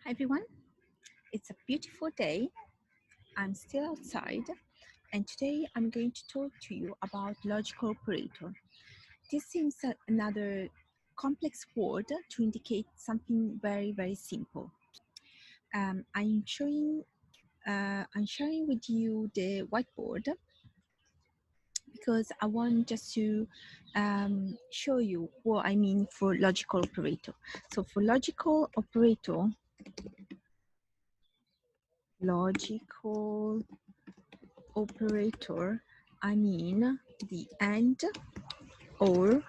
Hi everyone, it's a beautiful day. I'm still outside and today I'm going to talk to you about logical operator. This seems another complex word to indicate something very simple. I'm sharing with you the whiteboard because I want just to show you what I mean for logical operator. So for logical operator, I mean the and, or,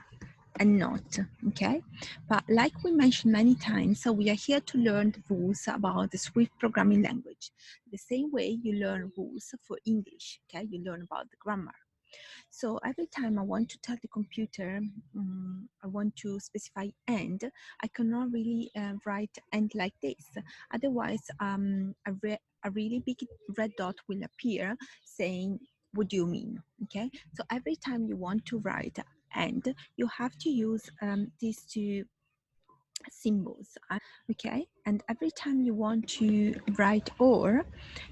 and not, okay? But like we mentioned many times, so we are here to learn the rules about the Swift programming language. The same way you learn rules for English, okay? You learn about the grammar. So every time I want to tell the computer, I want to specify and, I cannot really write and like this. Otherwise, a really big red dot will appear saying, what do you mean? Okay, so every time you want to write and, you have to use these two symbols. Okay, and every time you want to write or,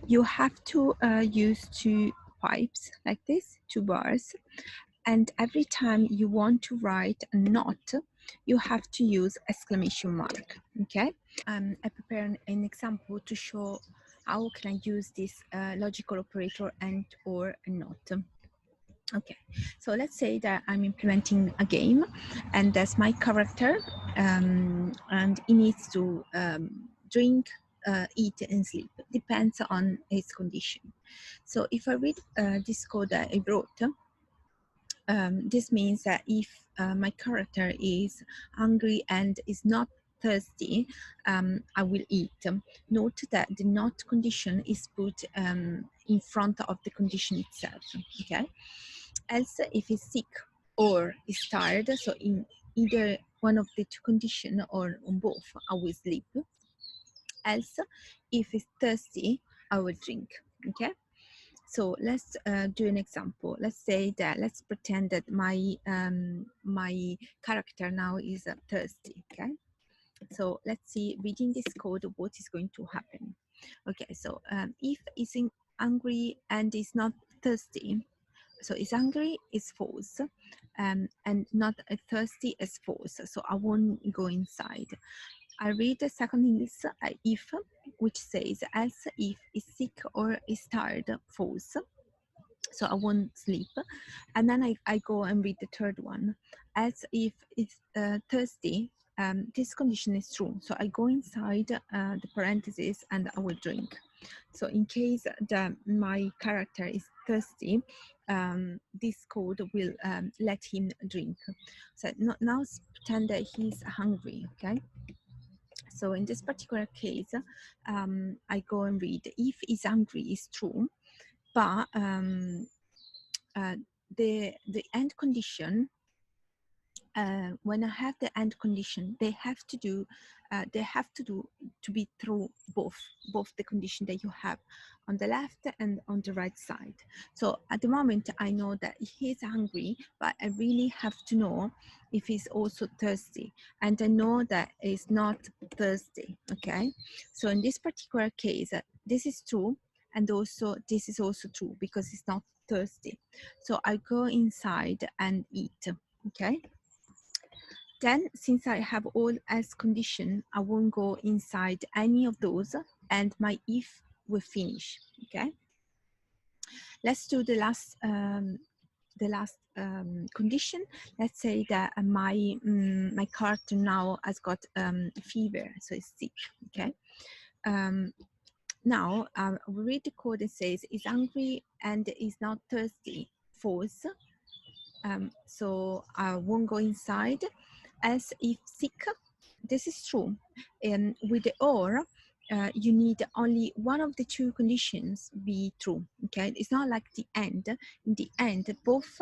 you have to use two pipes like this, two bars. And every time you want to write a not, you have to use exclamation mark. Okay, I prepared an example to show how can I use this logical operator and, or, and not. Okay, so let's say that I'm implementing a game and that's my character, and he needs to drink, eat and sleep. Depends on his condition. So if I read this code that I wrote, this means that if my character is hungry and is not thirsty, I will eat. Note that the not condition is put in front of the condition itself, okay? Else, if he's sick or is tired, so in either one of the two conditions or on both, I will sleep. Else, if he's thirsty, I will drink, okay? So let's do an example. Let's say that, let's pretend that my character now is thirsty, okay? So let's see, reading this code, what is going to happen. Okay, so if he's hungry and is not thirsty, so is hungry is false, and not thirsty is false. So I won't go inside. I read the second is if, which says as if is sick or is tired, false. So I won't sleep. And then I go and read the third one, as if it's thirsty. This condition is true. So I go inside the parentheses and I will drink. So in case that my character is thirsty, this code will let him drink. So now pretend that he's hungry, okay? So in this particular case, I go and read if he's hungry is true, but the end condition, when I have the end condition, they have to be true both the condition that you have on the left and on the right side. So at the moment, I know that he's hungry, but I really have to know if he's also thirsty, and I know that he's not thirsty. Okay, so in this particular case, this is true, and also this is also true because it's not thirsty. So I go inside and eat. Okay. Then, since I have all as condition, I won't go inside any of those, and my if will finish. Okay. Let's do the last condition. Let's say that my character now has got fever, so it's sick. Okay. Now we read the code that says is hungry and is not thirsty. False. So I won't go inside. As if sick, this is true. And with the or, you need only one of the two conditions be true. Okay, it's not like the end. In the end, both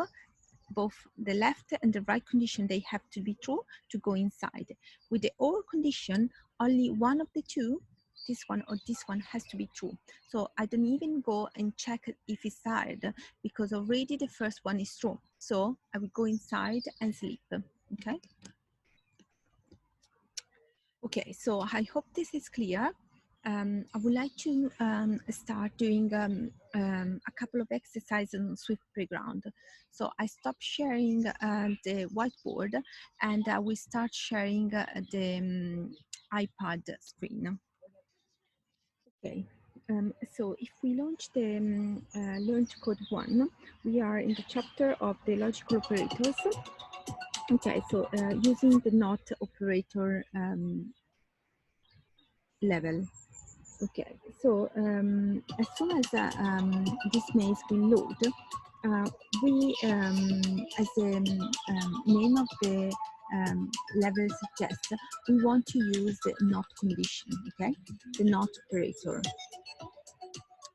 the left and the right condition, they have to be true to go inside. With the or condition, only one of the two, this one or this one, has to be true. So I don't even go and check if it's tired because already the first one is true. So I will go inside and sleep. Okay. Okay, so I hope this is clear. I would like to start doing a couple of exercises on Swift Playground. So I stop sharing the whiteboard and I will start sharing the iPad screen. Okay, so if we launch the Learn to Code 1, we are in the chapter of the logical operators. Okay, so using the not operator level. Okay, so as soon as this maze will load, we, as the name of the level suggests, we want to use the not condition, okay, the not operator.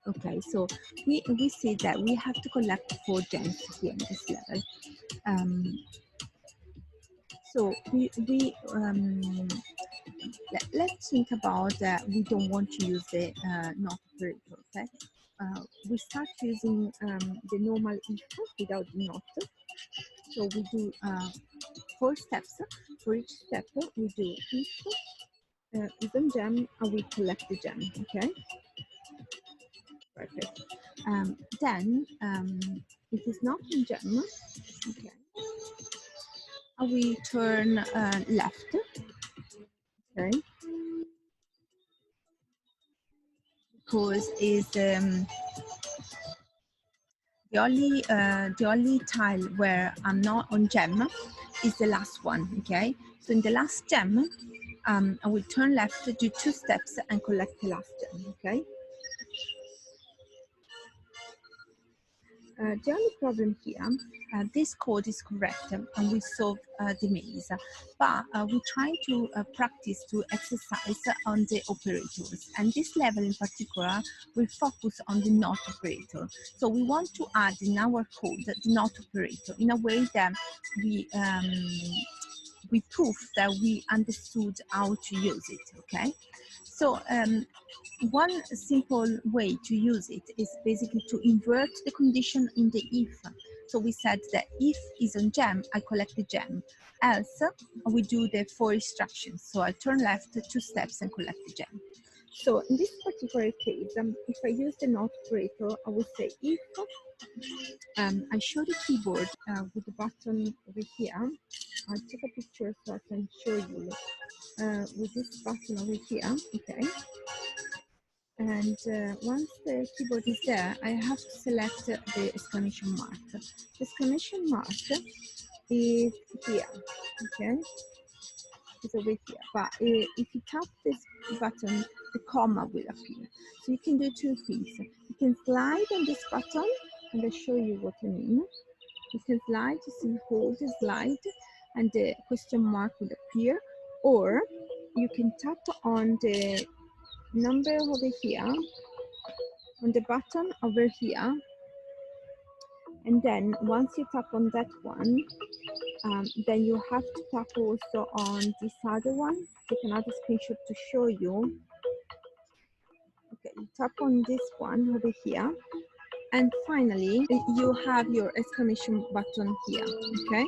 Okay, so we see that we have to collect 4 gems here in this level. So let's think about that. We don't want to use the not operator. Okay, we start using the normal if without the not. So we do 4 steps. For each step, we do if is gem, we collect the gem. Okay, perfect. Then it is not in gem. Okay, we turn left. Okay, because is the only tile where I'm not on gem is the last one. Okay, so in the last gem, I will turn left, do 2 steps, and collect the last gem. Okay. The only problem here, this code is correct and we solve the maze, but we try to practice to exercise on the operators, and this level in particular will focus on the not operator. So we want to add in our code the not operator in a way that we prove that we understood how to use it. Okay, so one simple way to use it is basically to invert the condition in the if. So we said that if is on gem, I collect the gem. Else, we do the 4 instructions. So I turn left 2 steps and collect the gem. So in this particular case, if I use the not operator, I will say if I show the keyboard with the button over here. I'll take a picture so I can show you with this button over here. Okay. And once the keyboard is there, I have to select the exclamation mark. The exclamation mark is here, okay? It's over here. But if you tap this button, the comma will appear. So you can do 2 things. You can slide on this button, and I'll show you what I mean. You can slide, you see, hold the slide, and the question mark will appear. Or you can tap on the number over here, on the button over here, and then once you tap on that one, then you have to tap also on this other one. Take another screenshot to show you. Okay, you tap on this one over here, and finally you have your exclamation button here. Okay.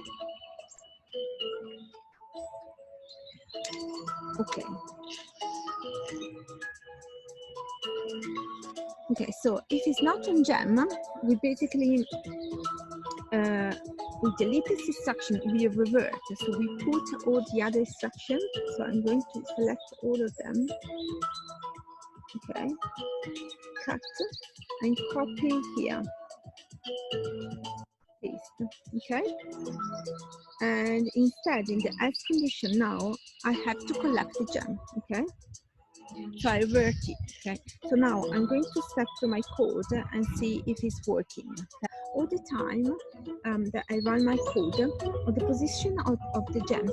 Okay. Okay, so if it's not on gem, we basically we delete this instruction, we revert. So we put all the other instructions. So I'm going to select all of them. Okay, cut and copy here. Paste. Okay, and instead in the else condition now I have to collect the gem. Okay, so I revert it. Okay, so now I'm going to step through my code and see if it's working. All the time that I run my code, the position of the gems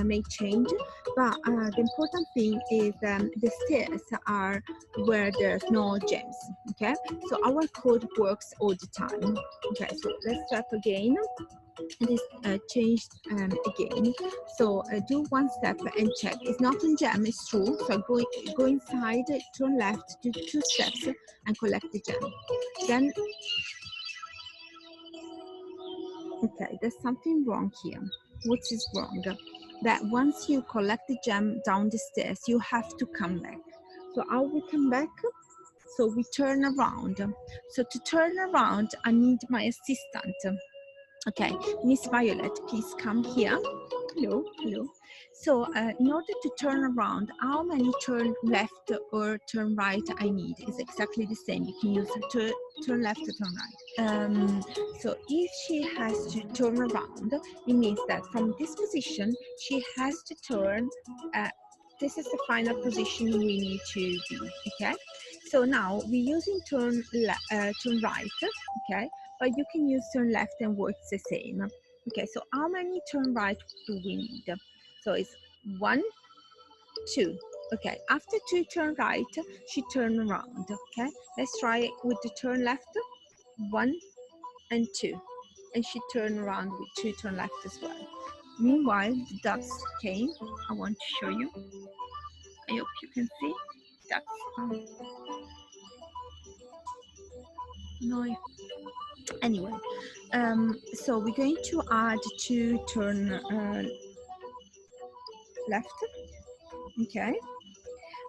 may change, but the important thing is the stairs are where there's no gems. Okay, so our code works all the time. Okay, so let's start again. It is changed again. So do 1 step and check. It's not on gem, it's true. So go inside, turn left, do 2 steps and collect the gem. Then, okay, there's something wrong here. What is wrong? That once you collect the gem down the stairs, you have to come back. So how we come back? So we turn around. So to turn around, I need my assistant. Okay, Miss Violet, please come here. Hello, hello. So in order to turn around, how many turn left or turn right I need is exactly the same. You can use turn left or turn right. So if she has to turn around, it means that from this position, she has to turn. This is the final position we need to be, okay? So now we're using turn right, okay? But you can use turn left and works the same. Okay, so how many turn right do we need? So it's 1, 2. Okay, after 2 turn right, she turn around, okay? Let's try with the turn left, 1 and 2. And she turn around with 2 turn left as well. Meanwhile, the ducks came. I want to show you. I hope you can see. Ducks. No. Anyway, so we're going to add 2 turn left, okay,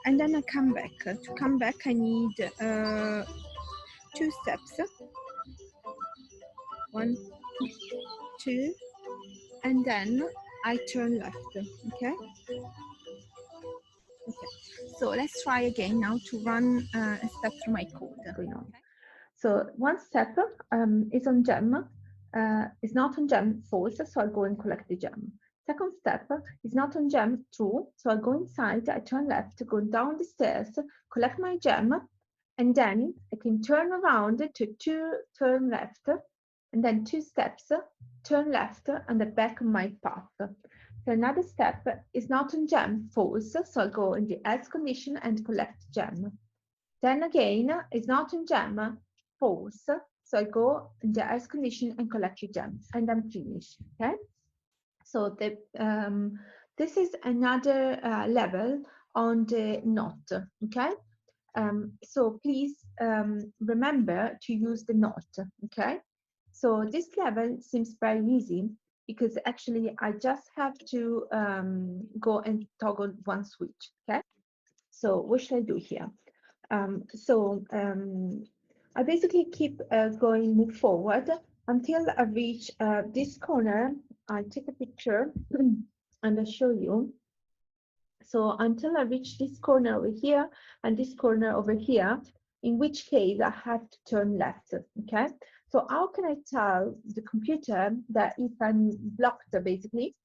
and then I come back. To come back, I need 2 steps. 1, 2, and then I turn left. Okay. Okay. So let's try again now to run a step through my code. Going on. So one step is on gem, is not on gem false, so I'll go and collect the gem. Second step is not on gem true, so I'll go inside, I turn left, go down the stairs, collect my gem, and then I can turn around to 2 turn left, and then 2 steps, turn left, and the back of my path. So another step is not on gem false, so I'll go in the else condition and collect gem. Then again, is not on gem false, so I go in the else condition and collect your gem, and I'm finished. Okay. So this is another level on the not. Okay. So please remember to use the not. Okay. So this level seems very easy because actually I just have to go and toggle one switch. Okay. So what should I do here? I basically keep move forward until I reach this corner. I take a picture and I show you. So until I reach this corner over here and this corner over here, in which case I have to turn left, okay? So how can I tell the computer that if I'm blocked, basically,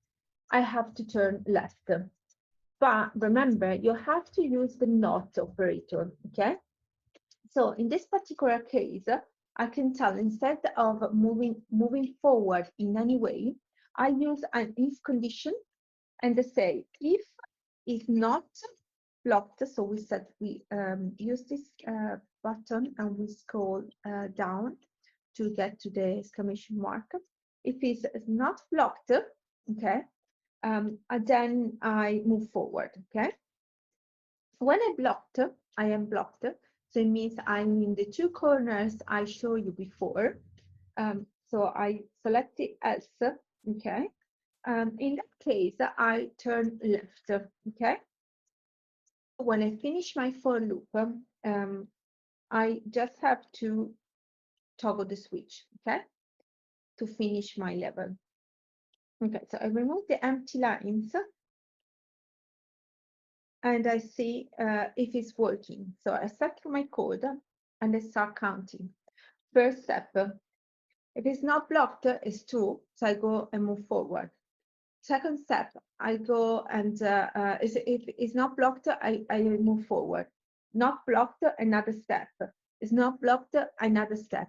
I have to turn left? But remember, you have to use the not operator, okay? So in this particular case, I can tell instead of moving forward in any way, I use an if condition and I say if is not blocked. So we said we use this button and we scroll down to get to the exclamation mark. If it's not blocked, okay, then I move forward, okay. When I am blocked, so it means I'm in the 2 corners I showed you before. So I select the else, okay. In that case, I turn left, okay. When I finish my for loop, I just have to toggle the switch, okay, to finish my level. Okay, so I remove the empty lines and I see if it's working. So I set my code and I start counting. First step, if it's not blocked, it's true, so I go and move forward. Second step, I go and if it's not blocked, I move forward. Not blocked, another step. It's not blocked, another step.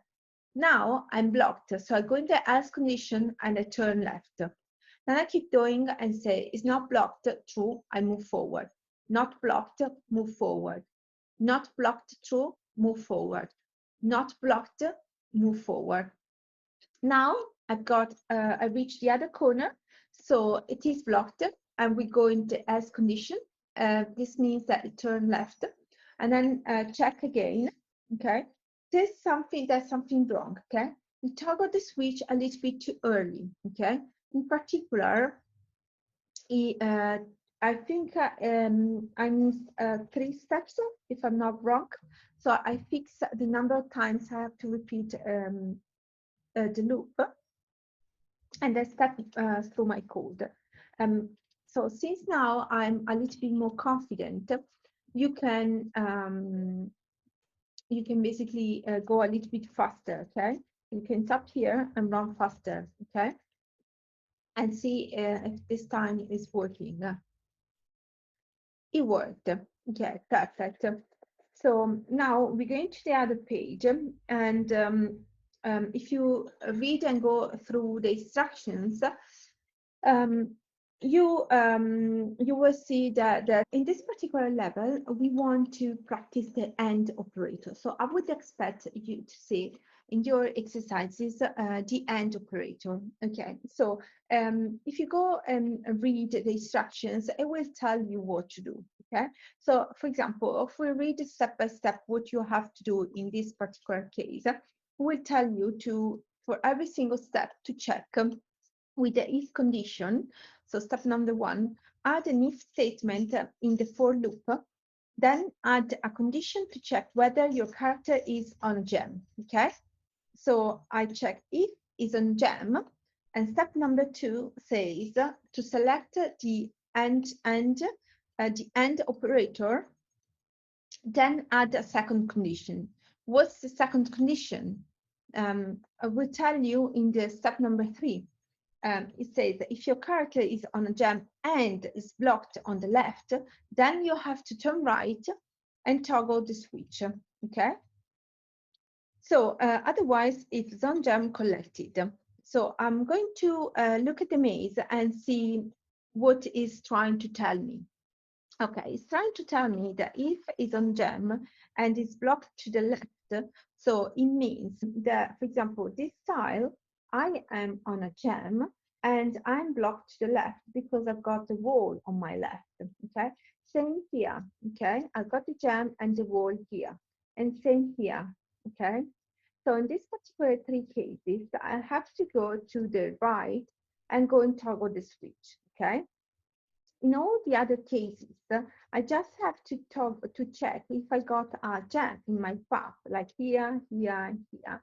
Now I'm blocked, so I go in the else condition and I turn left. Then I keep doing and say, it's not blocked, true, I move forward. Not blocked, move forward. Not blocked, true, move forward. Not blocked, move forward. Now I've got, I reached the other corner, so it is blocked, and we go into else condition. This means that it turn left, and then check again. Okay, there's something wrong. Okay, we toggle the switch a little bit too early. Okay, in particular, I think I missed 3 steps, if I'm not wrong. So I fix the number of times I have to repeat the loop, and I step through my code. Um, so since now I'm a little bit more confident, you can basically go a little bit faster, okay? You can stop here and run faster, okay? And see if this time is working. It worked. Okay, perfect. So now we're going to the other page, and if you read and go through the instructions, um, you will see that in this particular level we want to practice the AND operator. So I would expect you to see in your exercises the AND operator. Okay, so if you go and read the instructions, it will tell you what to do. Okay, so for example, if we read step by step what you have to do in this particular case, will tell you to, for every single step, to check with the if condition. So step number 1, add an if statement in the for loop, then add a condition to check whether your character is on gem. Okay, so I check if is on gem, and step number 2 says to select the AND operator, then add a second condition. What's the second condition? I will tell you in the step number 3. It says that if your character is on a gem and is blocked on the left, then you have to turn right and toggle the switch. Okay. So otherwise, it's on gem collected. So I'm going to look at the maze and see what is trying to tell me. Okay, it's trying to tell me that if is on gem and is blocked to the left, so it means that, for example, this tile, I am on a gem and I'm blocked to the left because I've got the wall on my left. Okay, same here. Okay, I've got the gem and the wall here, and same here. Okay, so in this particular 3 cases, I have to go to the right and go and toggle the switch. Okay. In all the other cases, I just have to check if I got a gem in my path, like here, here, and here.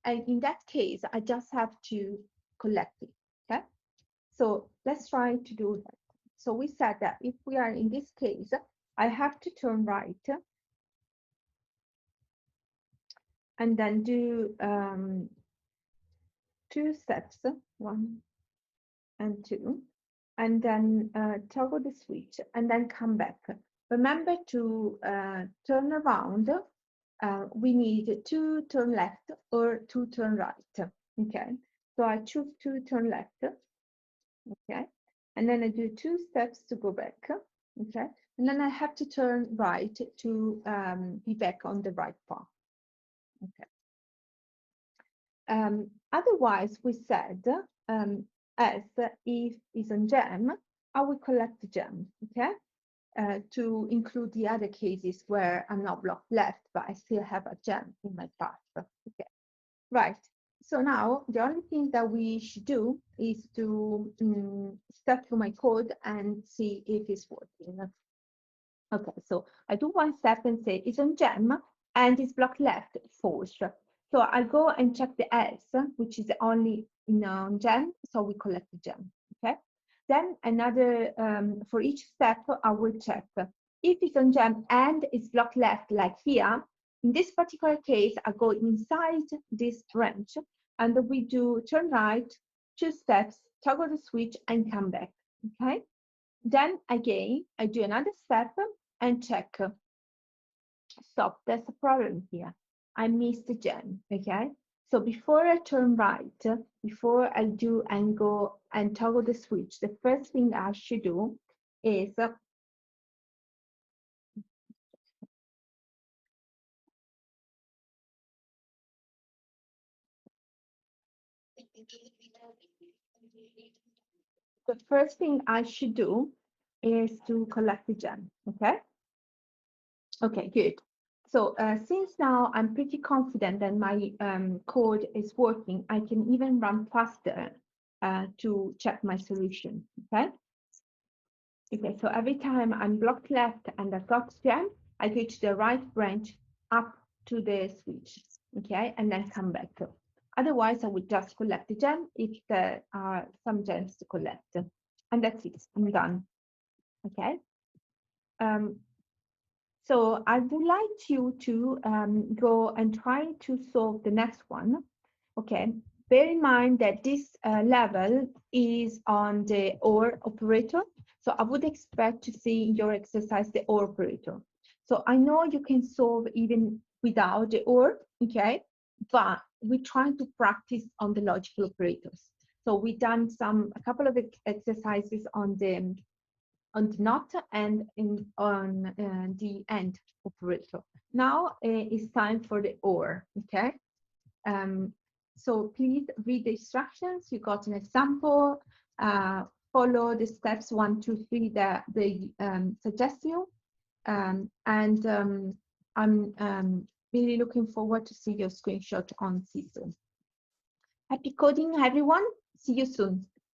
And in that case, I just have to collect it. Okay. So let's try to do that. So we said that if we are in this case, I have to turn right and then do 2 steps, 1 and 2, and then toggle the switch and then come back. Remember to turn around. We need to turn left or to turn right. Okay, so I choose to turn left. Okay, and then I do 2 steps to go back. Okay, and then I have to turn right to be back on the right path. Okay. Otherwise, we said as if is on gem, I will collect the gem. Okay. To include the other cases where I'm not blocked left, but I still have a gem in my path. Okay, right. So now the only thing that we should do is to step through my code and see if it's working. Okay, so I do 1 step and say it's on gem and it's blocked left, false. So I go and check the else, which is only in gem, so we collect the gem. Okay. Then another, for each step, I will check if it's on gem and it's blocked left, like here. In this particular case, I go inside this branch and we do turn right, 2 steps, toggle the switch and come back. Okay. Then again, I do another step and check. Stop, there's a problem here. I missed the gem. Okay. So before I turn right, before I do and go and toggle the switch, the first thing I should do is to collect the gem. Okay. Okay, good. So since now I'm pretty confident that my code is working, I can even run faster to check my solution. Okay. Okay, so every time I'm blocked left and I've got gem, I go to the right branch up to the switch, okay, and then come back. Otherwise, I would just collect the gem if there are some gems to collect. And that's it, I'm done, okay? Um, so I would like you to go and try to solve the next one, okay? Bear in mind that this level is on the OR operator. So I would expect to see in your exercise the OR operator. So I know you can solve even without the OR, okay? But we're trying to practice on the logical operators. So we've done a couple of exercises on the not and on the AND operator. Now it's time for the OR, okay? So please read the instructions. You got an example. Follow the steps 1, 2, 3 that they suggest you. I'm really looking forward to see your screenshot on CSUN. Happy coding, everyone. See you soon.